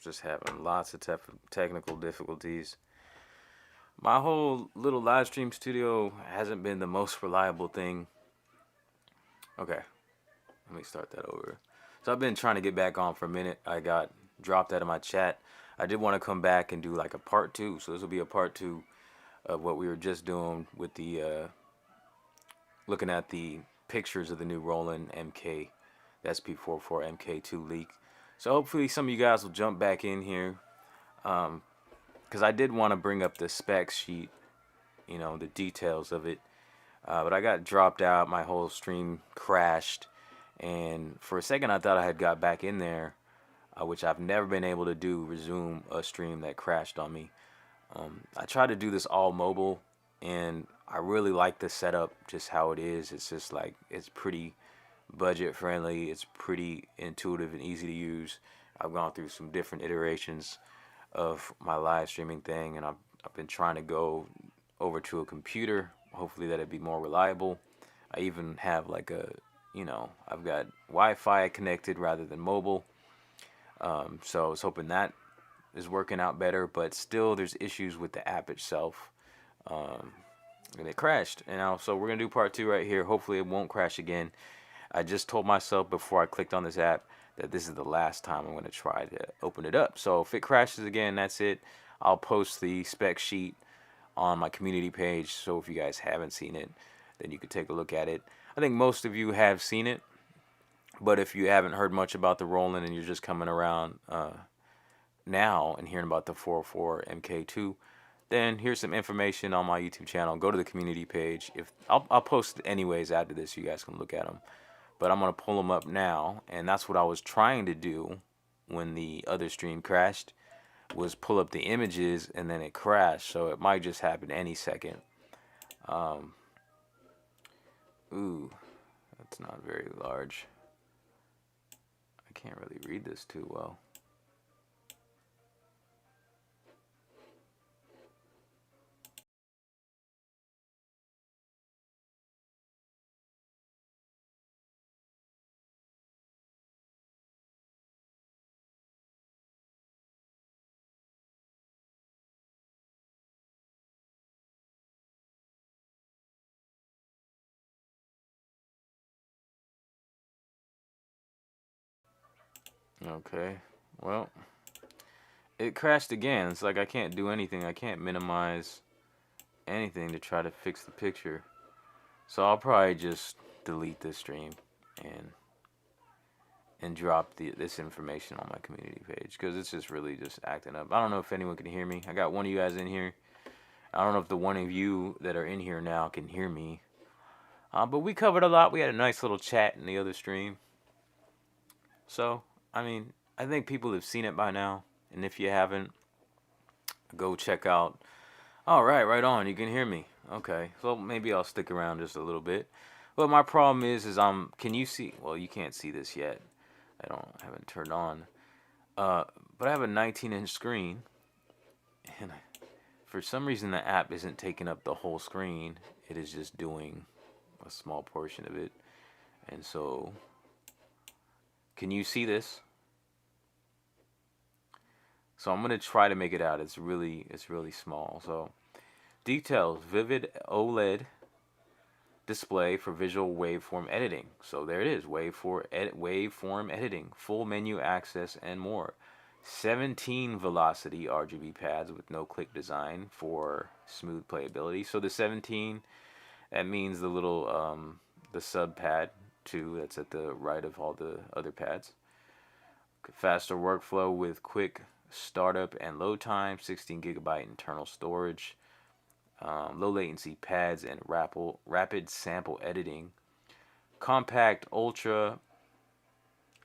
Just having lots of technical difficulties. My whole little live stream studio hasn't been the most reliable thing. Okay, let me start that over. So I've been trying to get back on for a minute. I got dropped out of my chat. I did want to come back and do like a part 2. So this will be a part 2 of what we were just doing with the looking at the pictures of the new Roland MK, the SP404 MK2 leak. So hopefully some of you guys will jump back in here, because I did want to bring up the spec sheet, you know, the details of it, but I got dropped out. My whole stream crashed, and for a second I thought I had got back in there, which I've never been able to do, resume a stream that crashed on me. I tried to do this all mobile, and I really like the setup, just how it is. It's just like, it's pretty budget friendly, it's pretty intuitive and easy to use. I've gone through some different iterations of my live streaming thing, and I've been trying to go over to a computer, hopefully that'd be more reliable. I even have like a, you know, I've got Wi-Fi connected rather than mobile, so I was hoping that is working out better, but still there's issues with the app itself, and it crashed. And now, so we're gonna do part 2 right here. Hopefully it won't crash again. I just told myself before I clicked on this app that this is the last time I'm going to try to open it up. So if it crashes again, that's it. I'll post the spec sheet on my community page, so if you guys haven't seen it, then you can take a look at it. I think most of you have seen it, but if you haven't heard much about the Roland and you're just coming around now and hearing about the 404 MK2, then here's some information on my YouTube channel. Go to the community page. If I'll post it anyways after this, you guys can look at them. But I'm going to pull them up now, and that's what I was trying to do when the other stream crashed, was pull up the images, and then it crashed, so it might just happen any second. Ooh, that's not very large. I can't really read this too well. Okay, well, it crashed again. It's like I can't do anything. I can't minimize anything to try to fix the picture. So I'll probably just delete this stream and drop this information on my community page, because it's just really just acting up. I don't know if anyone can hear me. I got one of you guys in here. I don't know if the one of you that are in here now can hear me. But we covered a lot. We had a nice little chat in the other stream. So, I mean, I think people have seen it by now. And if you haven't, go check out. All right, right on. You can hear me. Okay, so maybe I'll stick around just a little bit. But my problem is can you see? Well, you can't see this yet. I haven't turned on. But I have a 19-inch screen, and for some reason the app isn't taking up the whole screen. It is just doing a small portion of it. And so, can you see this? So I'm gonna try to make it out. It's really small. So details: vivid OLED display for visual waveform editing. So there it is, waveform editing, full menu access, and more. 17 velocity RGB pads with no click design for smooth playability. So the 17, that means the little the sub pad 2 that's at the right of all the other pads. Faster workflow with quick startup and load time, 16 gigabyte internal storage, low latency pads, and rapid sample editing. Compact, ultra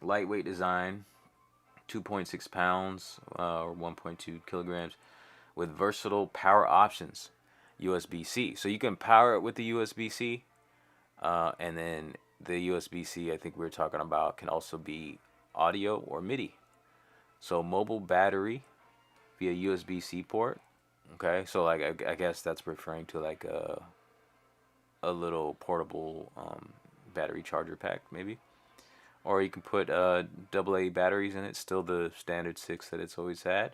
lightweight design, 2.6 pounds or 1.2 kilograms, with versatile power options. USB-C, so you can power it with the USB-C, and then the USB-C I think we were talking about can also be audio or MIDI. So mobile battery via USB-C port. Okay, so like I guess that's referring to like a little portable battery charger pack maybe. or you can put AA batteries in it, still the standard 6 that it's always had,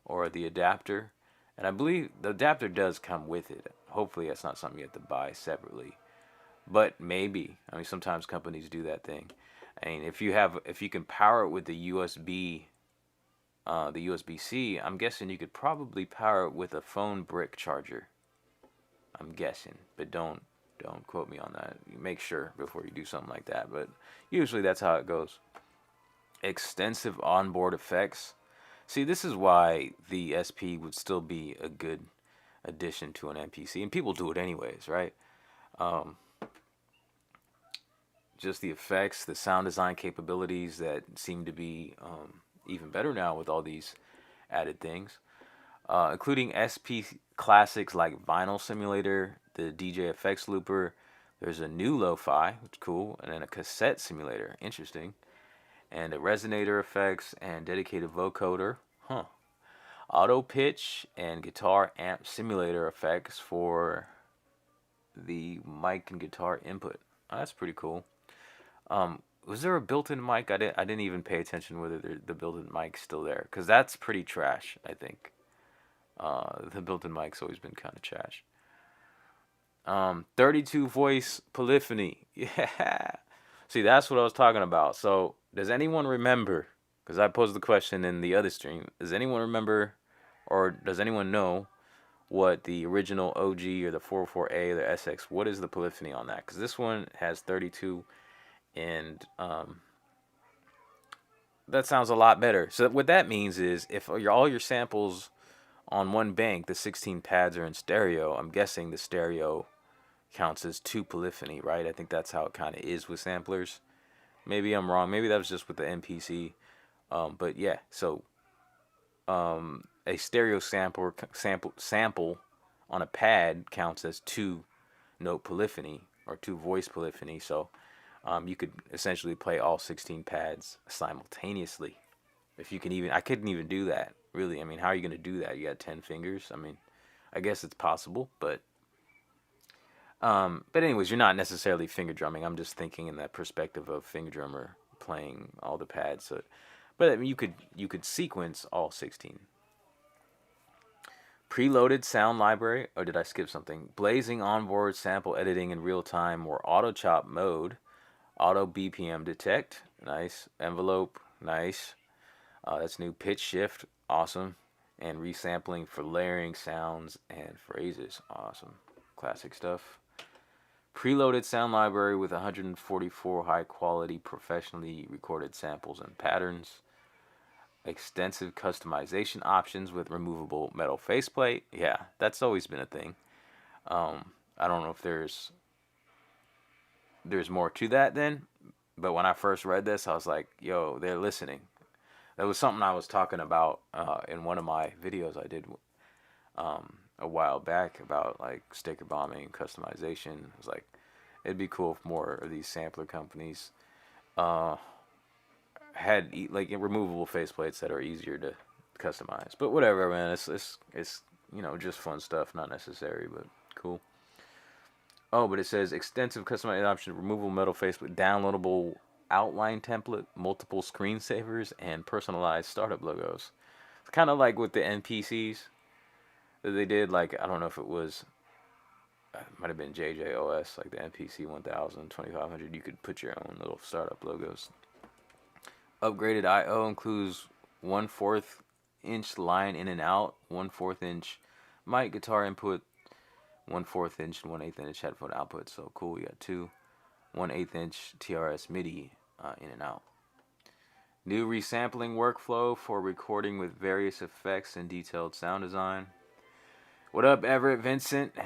or the adapter. And I believe the adapter does come with it. Hopefully that's not something you have to buy separately, but maybe. I mean, sometimes companies do that thing. I mean, if you can power it with the USB-C, I'm guessing you could probably power it with a phone brick charger. I'm guessing, but don't quote me on that. Make sure before you do something like that, but usually that's how it goes. Extensive onboard effects. See, this is why the SP would still be a good addition to an MPC, and people do it anyways, right? Just the effects, the sound design capabilities that seem to be even better now with all these added things, including SP classics like Vinyl Simulator, the DJ Effects Looper. There's a new lo-fi, which is cool, and then a cassette simulator, interesting, and a resonator effects and dedicated vocoder, auto pitch and guitar amp simulator effects for the mic and guitar input. Oh, that's pretty cool. Was there a built-in mic? I didn't even pay attention whether the built-in mic's still there, because that's pretty trash, I think. The built-in mic's always been kind of trash. 32 voice polyphony. Yeah. See, that's what I was talking about. So, does anyone remember? Because I posed the question in the other stream. Does anyone remember, or does anyone know what the original OG or the 404A or the SX, what is the polyphony on that? Because this one has 32, and that sounds a lot better. So what that means is if all your samples on one bank, the 16 pads are in stereo, I'm guessing the stereo counts as 2 polyphony, right? I think that's how it kind of is with samplers. Maybe I'm wrong. Maybe that was just with the MPC. But yeah, so a stereo sample on a pad counts as 2 note polyphony or 2 voice polyphony. So you could essentially play all 16 pads simultaneously. If you can even, I couldn't even do that, really. I mean, how are you going to do that? You got 10 fingers. I mean, I guess it's possible, but anyways, you're not necessarily finger drumming. I'm just thinking in that perspective of finger drummer playing all the pads. So, but I mean, you could sequence all 16. Preloaded sound library. Or did I skip something? Blazing onboard sample editing in real time or auto chop mode. Auto BPM detect. Nice. Envelope. Nice. That's new. Pitch shift. Awesome. And resampling for layering sounds and phrases. Awesome. Classic stuff. Preloaded sound library with 144 high quality professionally recorded samples and patterns. Extensive customization options with removable metal faceplate. Yeah, that's always been a thing. I don't know if there's more to that then, but when I first read this, I was like, yo, they're listening. That was something I was talking about in one of my videos I did a while back about like sticker bombing and customization. It was like, it'd be cool if more of these sampler companies had like removable faceplates that are easier to customize. But whatever, man. It's you know, just fun stuff, not necessary, but cool. Oh, but it says extensive customization option, removable metal faceplate, downloadable outline template, multiple screensavers, and personalized startup logos. It's kind of like with the NPCs that they did. Like, I don't know if it was, it might have been JJOS, like the NPC 1000, 2500. You could put your own little startup logos. Upgraded I/O includes 1/4 inch line in and out, 1/4 inch mic guitar input, 1/4 inch and 1/8 inch headphone output. So cool. We got 2 1/8 inch TRS MIDI in and out. New resampling workflow for recording with various effects and detailed sound design. What up, Everett Vincent?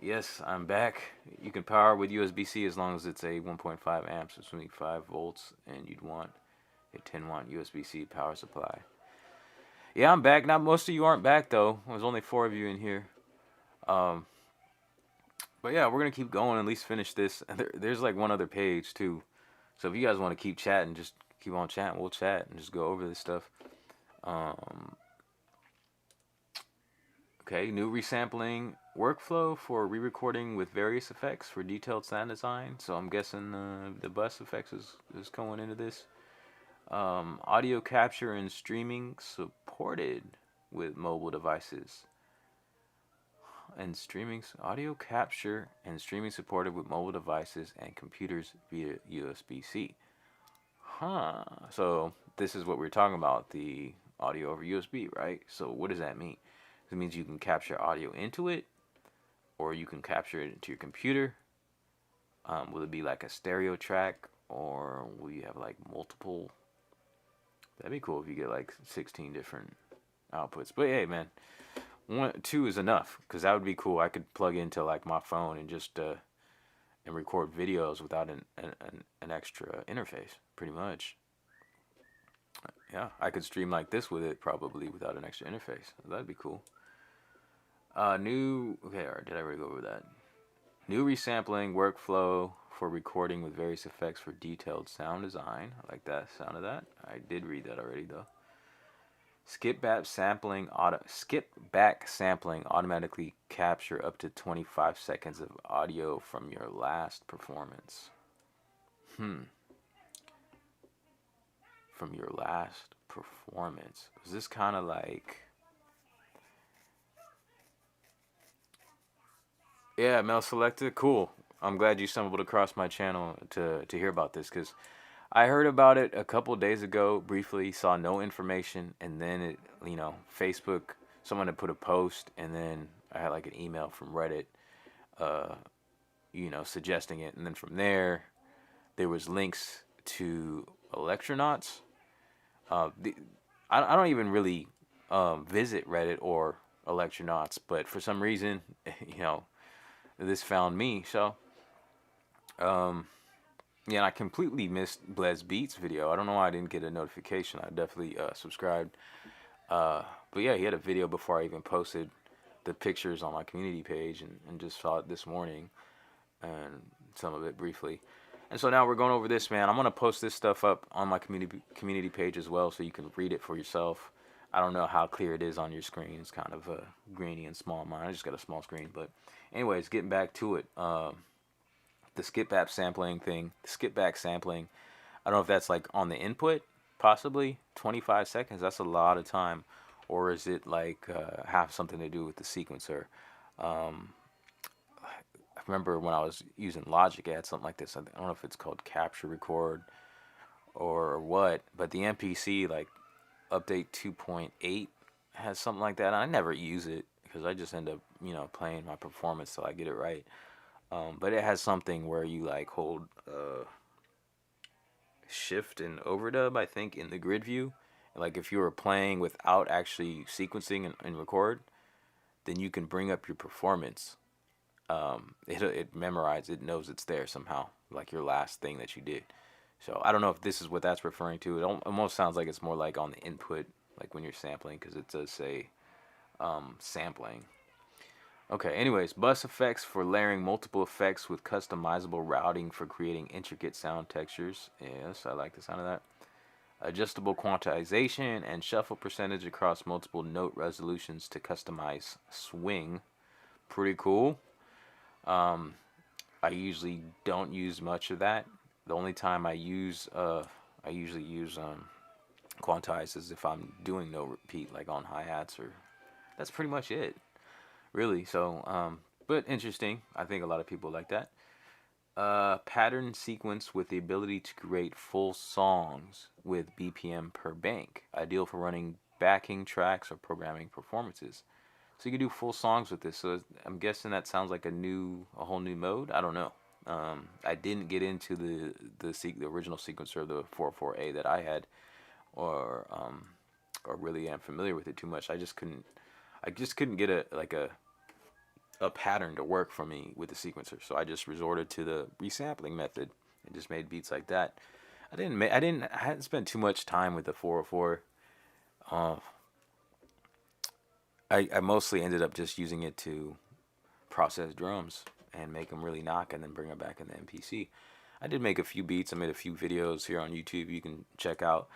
Yes, I'm back. You can power with USB-C as long as it's a 1.5 amps, so 25 volts, and you'd want a 10 watt USB-C power supply. Yeah, I'm back. Not most of you aren't back though. There's only 4 of you in here. But yeah, we're gonna keep going. At least finish this. There's like one other page too. So if you guys want to keep chatting, just keep on chatting. We'll chat and just go over this stuff. Okay, new resampling workflow for re-recording with various effects for detailed sound design. So I'm guessing the bus effects is going into this. Audio capture and streaming supported with mobile devices. And audio capture and streaming supported with mobile devices and computers via USB-C. Huh. So this is what we're talking about, the audio over USB, right? So what does that mean? It means you can capture audio into it, or you can capture it into your computer. Will it be like a stereo track, or will you have like multiple? That'd be cool if you get like 16 different outputs. But hey, man, 2 is enough, because that would be cool. I could plug into like my phone and just and record videos without an extra interface, pretty much. Yeah, I could stream like this with it probably without an extra interface. That'd be cool. Okay, alright, did I already go over that? New resampling workflow for recording with various effects for detailed sound design. I like that sound of that. I did read that already though. Skip back sampling automatically capture up to 25 seconds of audio from your last performance. From your last performance. Is this kind of like... Yeah, Mel Selecta, cool. I'm glad you stumbled across my channel to hear about this, because I heard about it a couple days ago, briefly, saw no information, and then it, Facebook, someone had put a post, and then I had like an email from Reddit, suggesting it, and then from there was links to Electronauts. I don't even really visit Reddit or Electronauts, but for some reason, this found me. So, yeah, and I completely missed Blez Beats video. I don't know why I didn't get a notification. I definitely subscribed. But yeah, he had a video before I even posted the pictures on my community page, and just saw it this morning, and some of it briefly. And so now we're going over this, man. I'm going to post this stuff up on my community page as well, so you can read it for yourself. I don't know how clear it is on your screen. It's kind of grainy and small. Mine, I just got a small screen. But anyways, getting back to it. The skip back sampling thing. Skip back sampling. I don't know if that's like on the input, possibly 25 seconds. That's a lot of time. Or is it like have something to do with the sequencer? I remember when I was using Logic, I had something like this. I don't know if it's called capture record or what, but the MPC, like update 2.8, has something like that. I never use it because I just end up, playing my performance till I get it right. But it has something where you like hold shift and overdub, I think, in the grid view. Like if you were playing without actually sequencing and record, then you can bring up your performance. It memorizes, it knows it's there somehow, like your last thing that you did. So I don't know if this is what that's referring to. It almost sounds like it's more like on the input, like when you're sampling, because it does say sampling. Okay, anyways, bus effects for layering multiple effects with customizable routing for creating intricate sound textures. Yes, I like the sound of that. Adjustable quantization and shuffle percentage across multiple note resolutions to customize swing. Pretty cool. I usually don't use much of that. The only time I usually use quantize is if I'm doing no repeat, like on hi-hats, or that's pretty much it, really. So, but interesting. I think a lot of people like that. Pattern sequence with the ability to create full songs with BPM per bank, ideal for running backing tracks or programming performances. So you can do full songs with this. So I'm guessing that sounds like a whole new mode. I don't know. I didn't get into the original sequencer of the 404A that I had, or really am familiar with it too much. I just couldn't get a pattern to work for me with the sequencer. So I just resorted to the resampling method and just made beats like that. I hadn't spent too much time with the 404. I mostly ended up just using it to process drums and make them really knock, and then bring them back in the MPC. I did make a few beats. I made a few videos here on YouTube you can check out.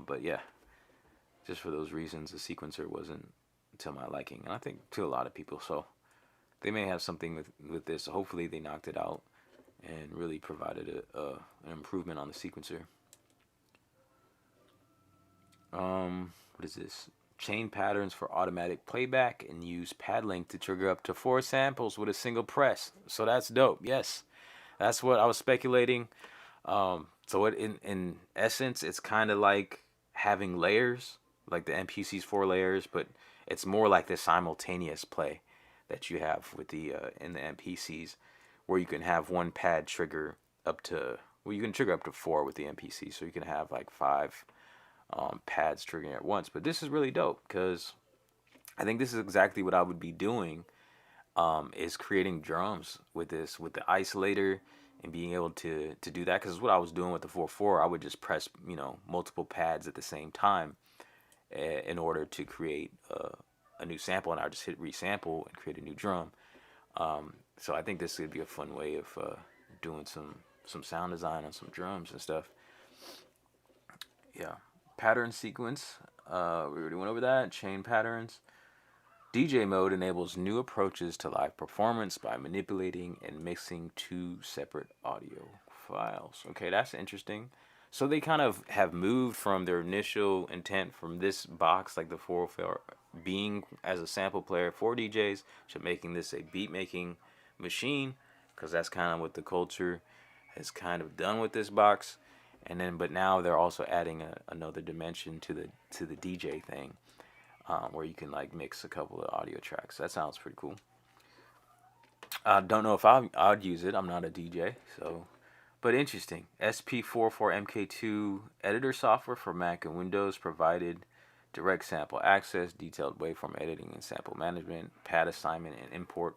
But yeah, just for those reasons, the sequencer wasn't to my liking, and I think to a lot of people. So they may have something with this. So hopefully they knocked it out and really provided an improvement on the sequencer. What is this? Chain patterns for automatic playback and use pad length to trigger up to 4 samples with a single press. So that's dope. Yes, that's what I was speculating. So in essence, it's kind of like having layers, like the MPC's 4 layers, but it's more like the simultaneous play that you have with the in the MPCs, where you can have one pad trigger up to, well, you can trigger up to 4 with the MPC, so you can have like 5 pads triggering at once. But this is really dope because I think this is exactly what I would be doing, is creating drums with this, with the isolator, and being able to do that, because what I was doing with the 404, I would just press, you know, multiple pads at the same time in order to create a new sample, and I would just hit resample and create a new drum. So I think this would be a fun way of doing some sound design on some drums and stuff. Yeah, pattern sequence. We already went over that. Chain patterns. DJ mode enables new approaches to live performance by manipulating and mixing 2 separate audio files. Okay, that's interesting. So they kind of have moved from their initial intent from this box, like the 404, being as a sample player for DJs, to making this a beat making machine, because that's kind of what the culture has kind of done with this box. And then, but now they're also adding another dimension to the DJ thing, where you can like mix a couple of audio tracks. That sounds pretty cool. I don't know if I'd use it. I'm not a DJ, so, but interesting. SP404 MK2 editor software for Mac and Windows provided direct sample access, detailed waveform editing and sample management, pad assignment and import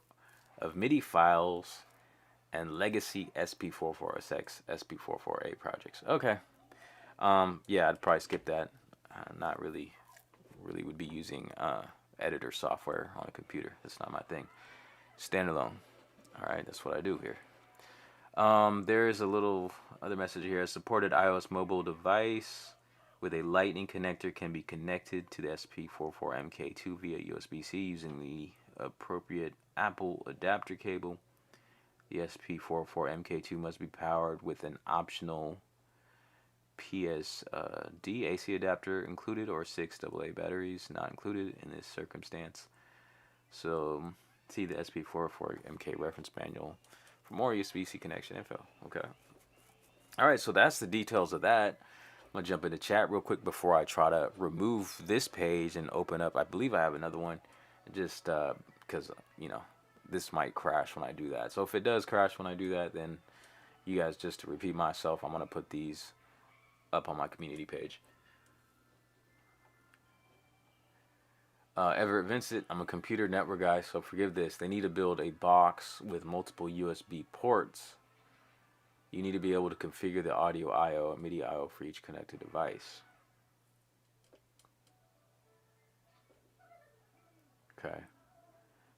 of MIDI files, and legacy SP404SX, SP404A projects. Okay. Yeah, I'd probably skip that. Not really would be using editor software on a computer. That's not my thing. Standalone. All right, that's what I do here. There is a little other message here. A supported iOS mobile device with a lightning connector can be connected to the SP404 MK2 via USB-C using the appropriate Apple adapter cable. The SP404 MK2 must be powered with an optional PSD AC adapter included, or 6 AA batteries not included in this circumstance. So see the SP404 MK reference manual for more USB-C connection info. Okay. All right, so that's the details of that. I'm gonna jump into chat real quick before I try to remove this page and open up. I believe I have another one, just because you know this might crash when I do that. So if it does crash when I do that, then you guys, just to repeat myself, I'm gonna put these up on my community page. Everett Vincent, I'm a computer network guy, so forgive this. They need to build a box with multiple USB ports. You need to be able to configure the audio I/O and MIDI I/O for each connected device. Okay.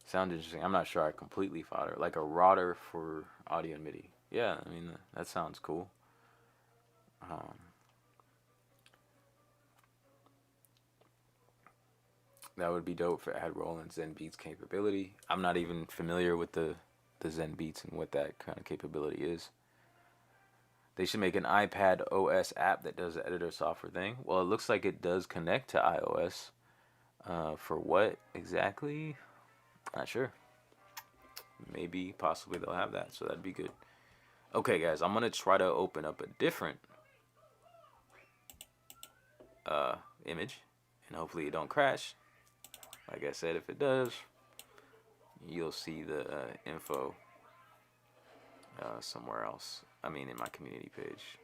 Sounds interesting. I'm not sure I completely followed it. Like a router for audio and MIDI. Yeah, I mean, that sounds cool. That would be dope for add Roland Zen Beats capability. I'm not even familiar with the Zen Beats and what that kind of capability is. They should make an iPad OS app that does the editor software thing. Well, it looks like it does connect to iOS. For what exactly? Not sure. Maybe, possibly they'll have that, so that'd be good. Okay, guys, I'm gonna try to open up a different image, and hopefully it don't crash. Like I said, if it does, you'll see the info somewhere else. I mean, in my community page.